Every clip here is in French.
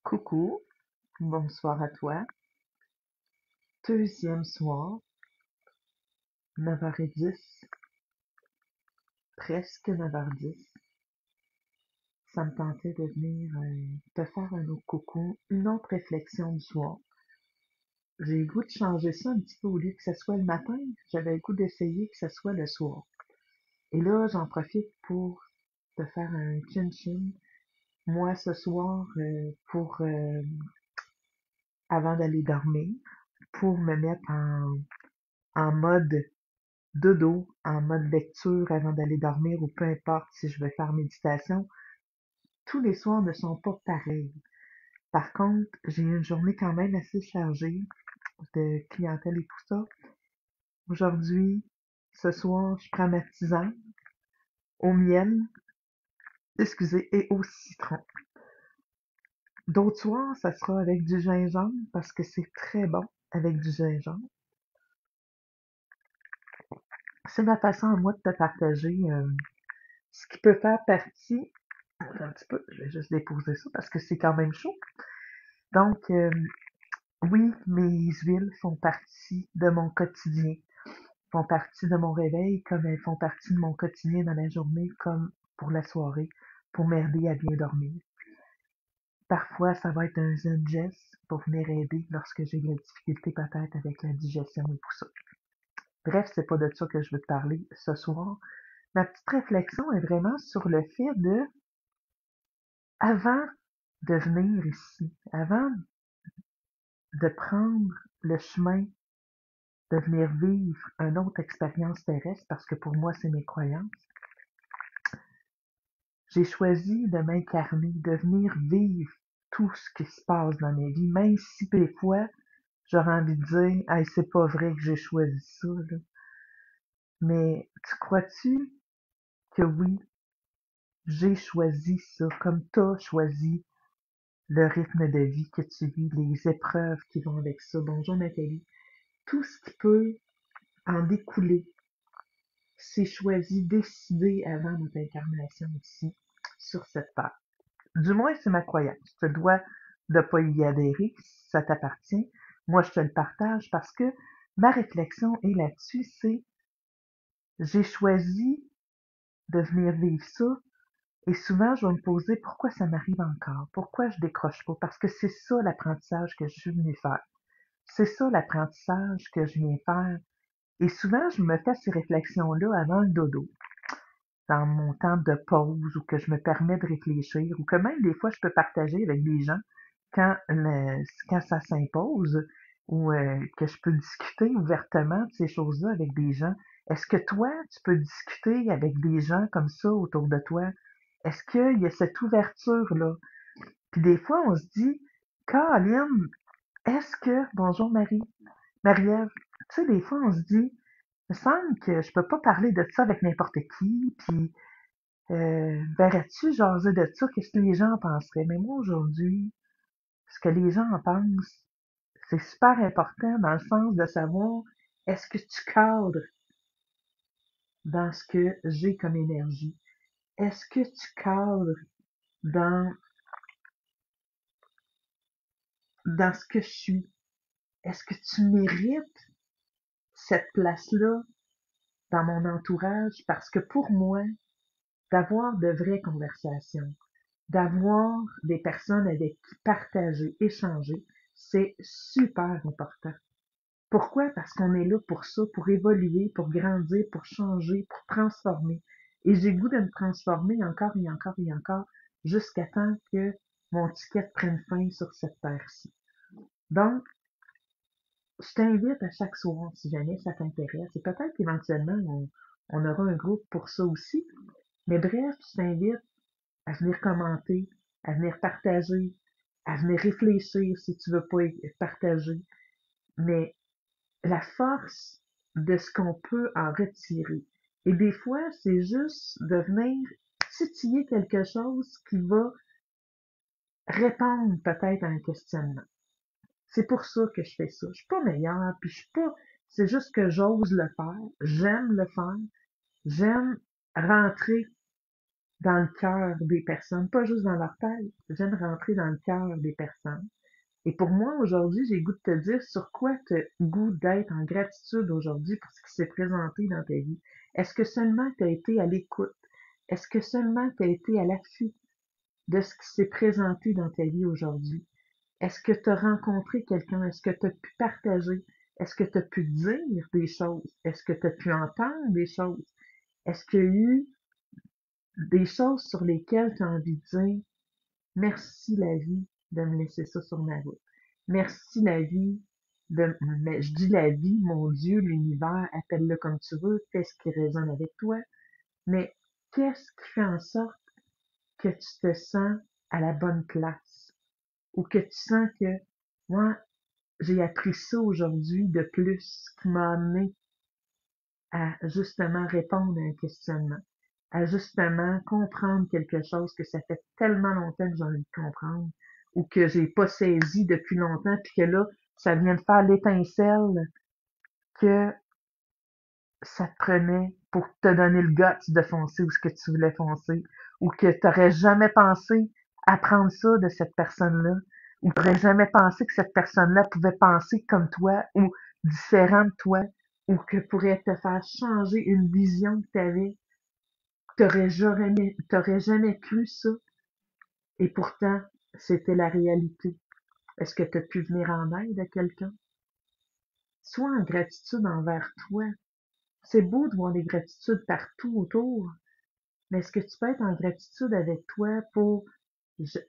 Coucou, bonsoir à toi. Deuxième soir, 9h10, presque 9h10. Ça me tentait de venir te faire un autre coucou, une autre réflexion du soir. J'ai le goût de changer ça un petit peu au lieu que ce soit le matin. J'avais le goût d'essayer que ce soit le soir. Et là, j'en profite pour te faire un chin-chin. Moi, ce soir, avant d'aller dormir, pour me mettre en mode dodo, en mode lecture avant d'aller dormir ou peu importe si je veux faire méditation, tous les soirs ne sont pas pareils. Par contre, j'ai une journée quand même assez chargée de clientèle et tout ça. Aujourd'hui, ce soir, je prends ma tisane au miel, excusez, et au citron. D'autres soirs, ça sera avec du gingembre parce que c'est très bon avec du gingembre. C'est ma façon à moi de te partager ce qui peut faire partie. Attends un petit peu, je vais juste déposer ça parce que c'est quand même chaud. Donc, oui, mes huiles font partie de mon quotidien, font partie de mon réveil, comme elles font partie de mon quotidien dans la journée, comme pour la soirée, pour m'aider à bien dormir. Parfois, ça va être un zen geste pour venir aider lorsque j'ai de la difficulté peut-être avec la digestion et tout ça. Bref, c'est pas de ça que je veux te parler ce soir. Ma petite réflexion est vraiment sur le fait de, avant de venir ici, avant de prendre le chemin de venir vivre une autre expérience terrestre, parce que pour moi, c'est mes croyances, j'ai choisi de m'incarner, de venir vivre tout ce qui se passe dans ma vie, même si des fois, j'aurais envie de dire, hey, c'est pas vrai que j'ai choisi ça, là. Mais tu crois-tu que oui, j'ai choisi ça, comme t'as choisi le rythme de vie que tu vis, les épreuves qui vont avec ça. Bonjour Nathalie. Tout ce qui peut en découler, c'est choisi, décidé avant notre incarnation ici, sur cette terre. Du moins, c'est ma croyance. Tu te dois de pas y adhérer, ça t'appartient. Moi, je te le partage parce que ma réflexion est là-dessus, c'est j'ai choisi de venir vivre ça et souvent, je vais me poser pourquoi ça m'arrive encore, pourquoi je décroche pas, parce que c'est ça l'apprentissage que je suis venue faire. C'est ça l'apprentissage que je viens faire. Et souvent, je me fais ces réflexions-là avant le dodo, dans mon temps de pause ou que je me permets de réfléchir ou que même des fois je peux partager avec des gens quand ça s'impose ou que je peux discuter ouvertement de ces choses-là avec des gens. Est-ce que toi, tu peux discuter avec des gens comme ça autour de toi? Est-ce qu'il y a cette ouverture-là? Puis des fois, on se dit, Caroline, est-ce que, bonjour Marie, Marie-Ève, tu sais, des fois, on se dit, il me semble que je peux pas parler de ça avec n'importe qui, puis verrais-tu jaser de ça? Qu'est-ce que les gens en penseraient? Mais moi, aujourd'hui, ce que les gens en pensent, c'est super important dans le sens de savoir est-ce que tu cadres dans ce que j'ai comme énergie? Est-ce que tu cadres dans, dans ce que je suis? Est-ce que tu mérites cette place-là dans mon entourage? Parce que pour moi, d'avoir de vraies conversations, d'avoir des personnes avec qui partager, échanger, c'est super important. Pourquoi? Parce qu'on est là pour ça, pour évoluer, pour grandir, pour changer, pour transformer. Et j'ai le goût de me transformer encore et encore et encore jusqu'à temps que mon ticket prenne fin sur cette terre-ci. Donc, je t'invite à chaque soir, si jamais ça t'intéresse, et peut-être qu'éventuellement, on aura un groupe pour ça aussi. Mais bref, je t'invite à venir commenter, à venir partager, à venir réfléchir si tu veux pas partager. Mais la force de ce qu'on peut en retirer. Et des fois, c'est juste de venir titiller quelque chose qui va répondre peut-être à un questionnement. C'est pour ça que je fais ça. Je suis pas meilleure, puis je suis pas. C'est juste que j'ose le faire. J'aime le faire. J'aime rentrer dans le cœur des personnes, pas juste dans leur tête. J'aime rentrer dans le cœur des personnes. Et pour moi, aujourd'hui, j'ai le goût de te dire sur quoi tu as goût d'être en gratitude aujourd'hui pour ce qui s'est présenté dans ta vie. Est-ce que seulement tu as été à l'écoute? Est-ce que seulement tu as été à l'affût de ce qui s'est présenté dans ta vie aujourd'hui? Est-ce que tu as rencontré quelqu'un? Est-ce que tu as pu partager? Est-ce que tu as pu dire des choses? Est-ce que tu as pu entendre des choses? Est-ce qu'il y a eu des choses sur lesquelles tu as envie de dire merci la vie de me laisser ça sur ma route. Merci la vie mais je dis la vie, mon Dieu, l'univers, appelle-le comme tu veux, fais ce qui résonne avec toi, mais qu'est-ce qui fait en sorte que tu te sens à la bonne place ou que tu sens que moi, j'ai appris ça aujourd'hui de plus qui m'a amené à justement répondre à un questionnement, à justement comprendre quelque chose que ça fait tellement longtemps que j'ai envie de comprendre ou que j'ai pas saisi depuis longtemps, puis que là, ça vient de faire l'étincelle que ça te prenait pour te donner le guts de foncer où ce que tu voulais foncer, ou que tu n'aurais jamais pensé apprendre ça de cette personne-là, ou tu n'aurais jamais pensé que cette personne-là pouvait penser comme toi, ou différent de toi, ou que pourrait te faire changer une vision que tu avais. T'aurais jamais cru ça, et pourtant, c'était la réalité. Est-ce que tu as pu venir en aide à quelqu'un? Sois en gratitude envers toi. C'est beau de voir des gratitudes partout autour, mais est-ce que tu peux être en gratitude avec toi pour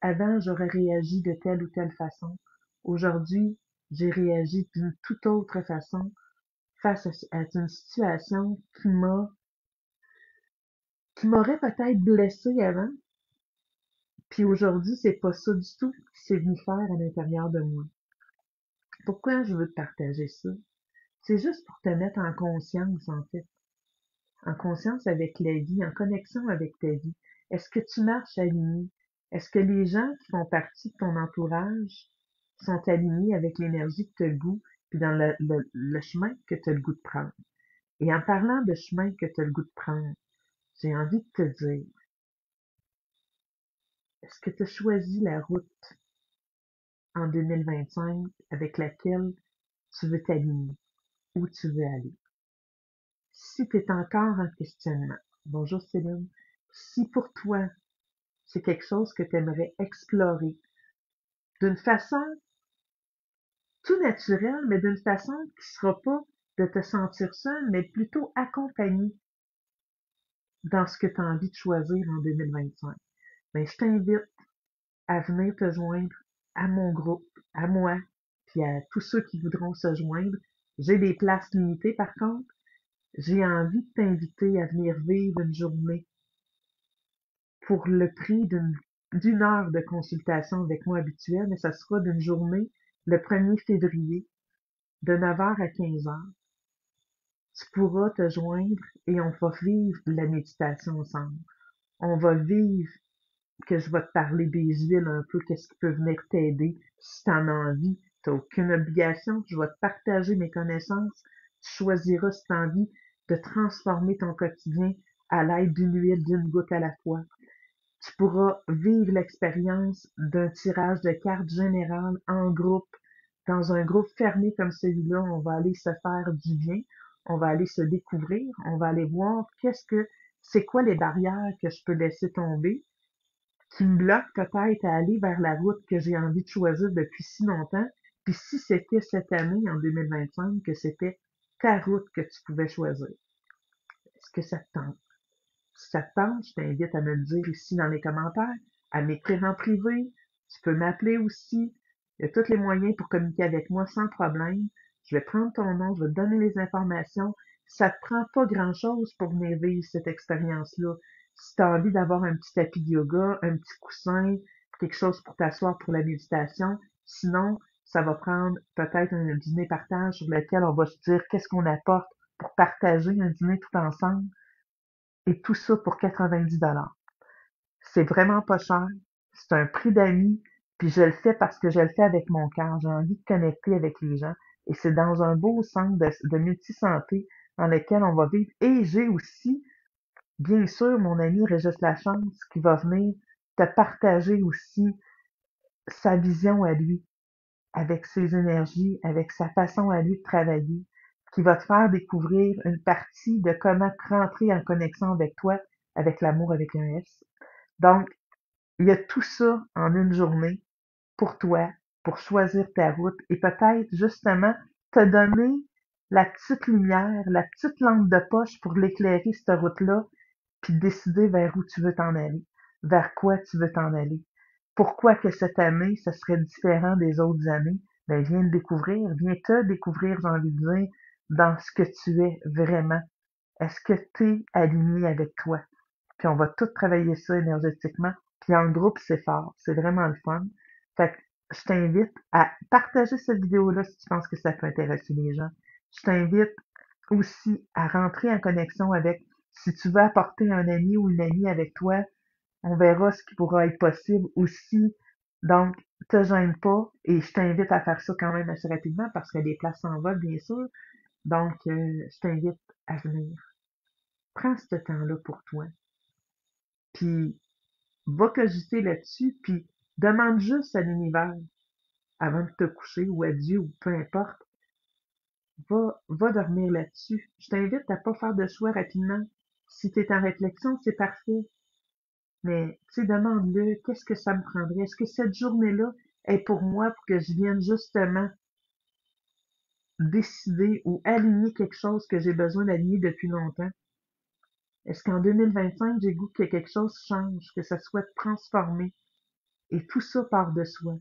avant, j'aurais réagi de telle ou telle façon. Aujourd'hui, j'ai réagi d'une toute autre façon face à une situation qui m'aurait peut-être blessé avant. Puis aujourd'hui, c'est pas ça du tout qui s'est venu faire à l'intérieur de moi. Pourquoi je veux te partager ça? C'est juste pour te mettre en conscience, en fait. En conscience avec la vie, en connexion avec ta vie. Est-ce que tu marches aligné? Est-ce que les gens qui font partie de ton entourage sont alignés avec l'énergie que tu as le goût, puis dans le chemin que tu as le goût de prendre? Et en parlant de chemin que tu as le goût de prendre, j'ai envie de te dire, est-ce que tu as choisi la route en 2025 avec laquelle tu veux t'aligner, où tu veux aller? Si tu es encore en questionnement, bonjour Céline, si pour toi, c'est quelque chose que tu aimerais explorer d'une façon tout naturelle, mais d'une façon qui sera pas de te sentir seul, mais plutôt accompagné dans ce que tu as envie de choisir en 2025. Ben, je t'invite à venir te joindre à mon groupe, à moi, puis à tous ceux qui voudront se joindre. J'ai des places limitées par contre. J'ai envie de t'inviter à venir vivre une journée pour le prix d'une heure de consultation avec moi habituelle, mais ça sera d'une journée le 1er février de 9h à 15h. Tu pourras te joindre et on va vivre de la méditation ensemble. On va vivre que je vais te parler des huiles un peu, qu'est-ce qui peut venir t'aider. Si tu en as envie, tu n'as aucune obligation. Je vais te partager mes connaissances. Tu choisiras si tu as envie de transformer ton quotidien à l'aide d'une huile, d'une goutte à la fois. Tu pourras vivre l'expérience d'un tirage de cartes générales en groupe. Dans un groupe fermé comme celui-là, on va aller se faire du bien, on va aller se découvrir, on va aller voir c'est quoi les barrières que je peux laisser tomber, qui me bloquent peut-être à aller vers la route que j'ai envie de choisir depuis si longtemps. Puis si c'était cette année, en 2025, que c'était ta route que tu pouvais choisir, est-ce que ça te tente? Si ça te tente, je t'invite à me le dire ici dans les commentaires, à m'écrire en privé. Tu peux m'appeler aussi. Il y a tous les moyens pour communiquer avec moi sans problème. Je vais prendre ton nom, je vais te donner les informations. Ça te prend pas grand-chose pour venir vivre cette expérience-là. Si tu as envie d'avoir un petit tapis de yoga, un petit coussin, quelque chose pour t'asseoir pour la méditation, sinon, ça va prendre peut-être un dîner partage sur lequel on va se dire qu'est-ce qu'on apporte pour partager un dîner tout ensemble. Et tout ça pour 90 $. C'est vraiment pas cher. C'est un prix d'amis. Puis je le fais parce que je le fais avec mon cœur. J'ai envie de connecter avec les gens. Et c'est dans un beau centre de multisanté dans lequel on va vivre. Et j'ai aussi Bien sûr, mon ami Régis Lachance qui va venir te partager aussi sa vision à lui, avec ses énergies, avec sa façon à lui de travailler, qui va te faire découvrir une partie de comment rentrer en connexion avec toi, avec l'amour avec un S. Donc, il y a tout ça en une journée pour toi, pour choisir ta route et peut-être justement te donner la petite lumière, la petite lampe de poche pour l'éclairer, cette route-là, puis décider vers où tu veux t'en aller, vers quoi tu veux t'en aller. Pourquoi que cette année, ce serait différent des autres années? Ben, viens le découvrir, viens te découvrir, j'ai envie de dire, dans ce que tu es vraiment. Est-ce que tu es aligné avec toi? Puis on va tout travailler ça énergétiquement. Puis en groupe, c'est fort. C'est vraiment le fun. Fait que je t'invite à partager cette vidéo-là si tu penses que ça peut intéresser les gens. Je t'invite aussi à rentrer en connexion avec, si tu veux apporter un ami ou une amie avec toi, on verra ce qui pourra être possible aussi. Donc, te gêne pas et je t'invite à faire ça quand même assez rapidement parce que les places s'envolent, bien sûr. Donc, je t'invite à venir. Prends ce temps-là pour toi. Puis, va cogiter là-dessus, puis demande juste à l'univers, avant de te coucher, ou à Dieu, ou peu importe, va dormir là-dessus. Je t'invite à pas faire de choix rapidement. Si tu es en réflexion, c'est parfait. Mais, tu sais, demande-le, qu'est-ce que ça me prendrait? Est-ce que cette journée-là est pour moi pour que je vienne justement décider ou aligner quelque chose que j'ai besoin d'aligner depuis longtemps? Est-ce qu'en 2025, j'ai goût que quelque chose change, que ça soit transformé? Et tout ça part de soi.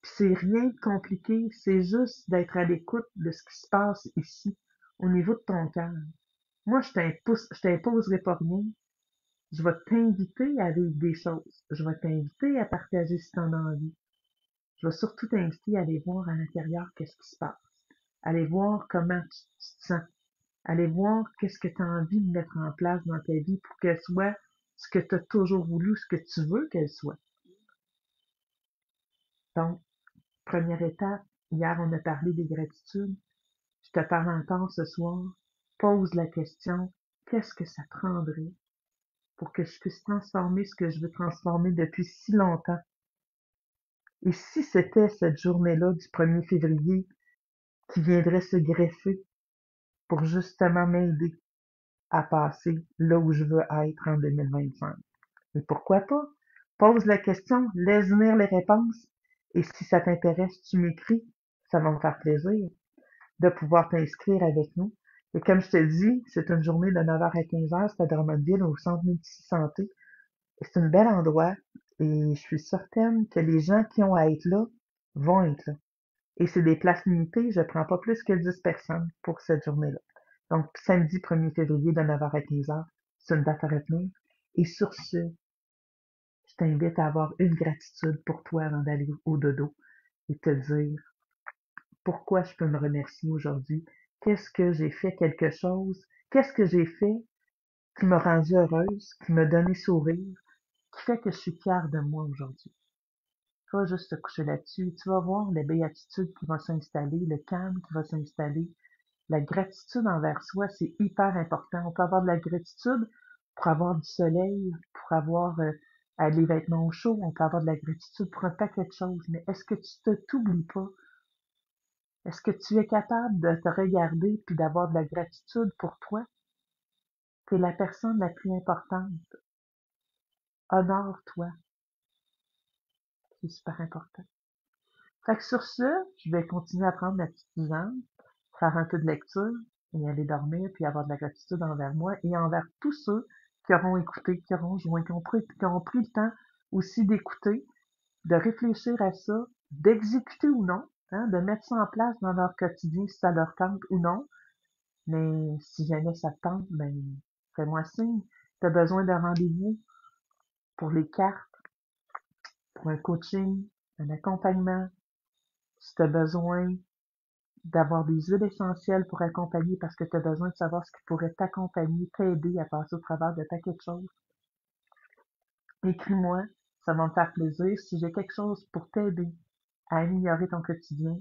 Puis c'est rien de compliqué, c'est juste d'être à l'écoute de ce qui se passe ici, au niveau de ton cœur. Moi, je t'imposerai pas rien. Je vais t'inviter à vivre des choses. Je vais t'inviter à partager si tu en as envie. Je vais surtout t'inviter à aller voir à l'intérieur qu'est-ce qui se passe. Aller voir comment tu te sens. Aller voir qu'est-ce que tu as envie de mettre en place dans ta vie pour qu'elle soit ce que tu as toujours voulu, ce que tu veux qu'elle soit. Donc, première étape, hier on a parlé des gratitudes. Je te parle encore ce soir. Pose la question, qu'est-ce que ça prendrait pour que je puisse transformer ce que je veux transformer depuis si longtemps? Et si c'était cette journée-là du 1er février qui viendrait se greffer pour justement m'aider à passer là où je veux être en 2025? Et pourquoi pas? Pose la question, laisse venir les réponses. Et si ça t'intéresse, tu m'écris. Ça va me faire plaisir de pouvoir t'inscrire avec nous. Et comme je te dis, c'est une journée de 9h à 15h, c'est à Drummondville, au Centre Multisanté. C'est un bel endroit et je suis certaine que les gens qui ont à être là vont être là. Et c'est des places limitées, je ne prends pas plus que 10 personnes pour cette journée-là. Donc, samedi 1er février de 9h à 15h, c'est une date à retenir. Et sur ce, je t'invite à avoir une gratitude pour toi avant d'aller au dodo et te dire pourquoi je peux me remercier aujourd'hui, qu'est-ce que j'ai fait quelque chose, qu'est-ce que j'ai fait qui m'a rendue heureuse, qui m'a donné sourire, qui fait que je suis fière de moi aujourd'hui. Tu vas juste te coucher là-dessus, tu vas voir la béatitude qui va s'installer, le calme qui va s'installer. La gratitude envers soi, c'est hyper important. On peut avoir de la gratitude pour avoir du soleil, pour avoir les vêtements chauds, on peut avoir de la gratitude pour un paquet de choses, mais est-ce que tu te t'oublies pas? Est-ce que tu es capable de te regarder puis d'avoir de la gratitude pour toi? Tu es la personne la plus importante. Honore-toi. C'est super important. Fait que sur ce, je vais continuer à prendre ma petite tisane, faire un peu de lecture et aller dormir puis avoir de la gratitude envers moi et envers tous ceux qui auront écouté, qui auront joint, qui ont pris le temps aussi d'écouter, de réfléchir à ça, d'exécuter ou non, hein, de mettre ça en place dans leur quotidien si ça leur tente ou non. Mais si jamais ça te tente, ben, fais-moi signe. Tu as besoin d'un rendez-vous pour les cartes, pour un coaching, un accompagnement. Si tu as besoin d'avoir des huiles essentielles pour accompagner parce que tu as besoin de savoir ce qui pourrait t'accompagner, t'aider à passer au travers de paquets de choses, écris-moi, ça va me faire plaisir. Si j'ai quelque chose pour t'aider à améliorer ton quotidien,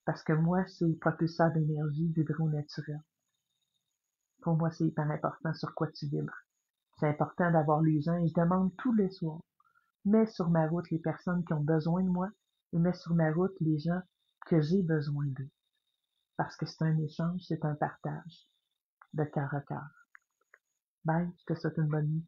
parce que moi, c'est propulseur d'énergie, vibrer au naturel. Pour moi, c'est hyper important sur quoi tu vibres. C'est important d'avoir les gens et je demande tous les soirs, mets sur ma route les personnes qui ont besoin de moi et mets sur ma route les gens que j'ai besoin d'eux. Parce que c'est un échange, c'est un partage de cœur à cœur. Bye, je te souhaite une bonne nuit.